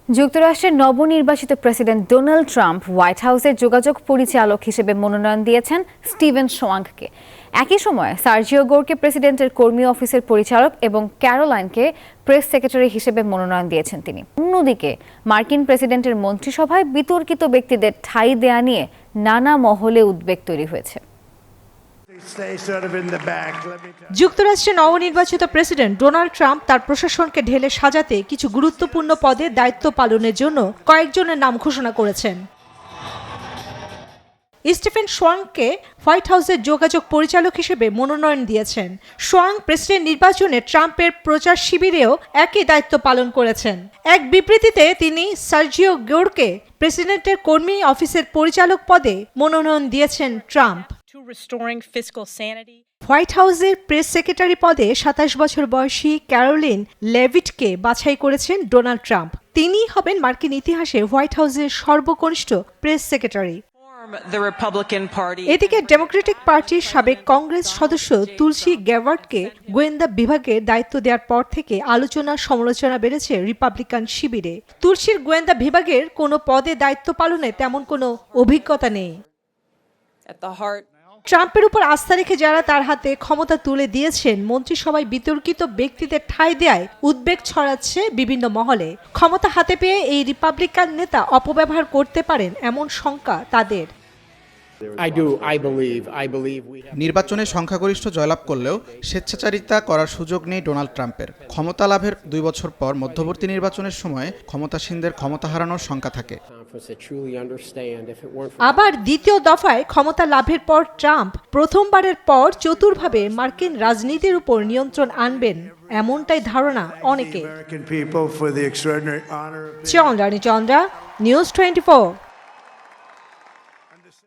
যুক্তরাষ্ট্রের নবনির্বাচিত president Donald Trump white হাউসের যোগাযোগ পরিচালক হিসেবে মনোনয়ন দিয়েছেন স্টিভেন শোয়াংকে। একই সময়ে সার্জিও গোরকে প্রেসিডেন্টের কর্মী অফিসের পরিচালক এবং ক্যারোলাইনকে প্রেস সেক্রেটারি হিসেবে মনোনয়ন দিয়েছেন তিনি। অন্যদিকে মার্কিন প্রেসিডেন্টের মন্ত্রিসভায় বিতর্কিত ব্যক্তিদের ঠাঁই দেয়া নিয়ে নানা মহলে উদ্বেগ তৈরি হয়েছে। যুক্তরাষ্ট্রের নবনির্বাচিত প্রেসিডেন্ট ডোনাল্ড ট্রাম্প তার প্রশাসনকে ঢেলে সাজাতে কিছু গুরুত্বপূর্ণ পদে দায়িত্ব পালনের জন্য কয়েকজনের নাম ঘোষণা করেছেন। স্টিফেন শোয়াংকে হোয়াইট হাউসের যোগাযোগ পরিচালক হিসেবে মনোনয়ন দিয়েছেন। শোয়াং প্রেসিডেন্ট নির্বাচনে ট্রাম্পের প্রচার শিবিরেও একই দায়িত্ব পালন করেছেন। এক বিবৃতিতে তিনি সার্জিও গোরকে প্রেসিডেন্টের কর্মী অফিসের পরিচালক পদে মনোনয়ন দিয়েছেন ট্রাম্প। হোয়াইট হাউসের প্রেস সেক্রেটারি পদে ২৭ বছর বয়সী ক্যারোলিন লেভিটকে বাছাই করেছেন ডোনাল্ড ট্রাম্প। তিনিই হবেন মার্কিন ইতিহাসে হোয়াইট হাউসের সর্বকনিষ্ঠ প্রেস সেক্রেটারি। এদিকে ডেমোক্রেটিক পার্টির সাবেক কংগ্রেস সদস্য তুলসী গ্যাবার্ডকে গোয়েন্দা বিভাগের দায়িত্ব দেওয়ার পর থেকে আলোচনা সমালোচনা বেড়েছে রিপাবলিকান শিবিরে। তুলসীর গোয়েন্দা বিভাগের কোনো পদে দায়িত্ব পালনে তেমন কোনো অভিজ্ঞতা নেই। ট্রাম্পের উপর আস্থা রেখে যারা তার হাতে ক্ষমতা তুলে দিয়েছেন, মন্ত্রিসভায় বিতর্কিত ব্যক্তিদের ঠাঁই দেয়ায় উদ্বেগ ছড়াচ্ছে বিভিন্ন মহলে। ক্ষমতা হাতে পেয়ে এই রিপাবলিকান নেতা অপব্যবহার করতে পারেন এমন শঙ্কা তাদের। নির্বাচনে সংখ্যাগরিষ্ঠ জয়লাভ করলেও স্বেচ্ছাচারিতা করার সুযোগ নেই ডোনাল্ড ট্রাম্পের। ক্ষমতা লাভের ২ বছর পর মধ্যবর্তী নির্বাচনের সময় ক্ষমতাসীনদের ক্ষমতা হারানোর শঙ্কা থাকে। আবার দ্বিতীয় দফায় ক্ষমতা লাভের পর ট্রাম্প প্রথমবারের পর চতুরভাবে মার্কিন রাজনীতির উপর নিয়ন্ত্রণ আনবেন, এমনটাই ধারণা অনেকে। চন্দ্রানী চন্দ্রা, নিউজ 24।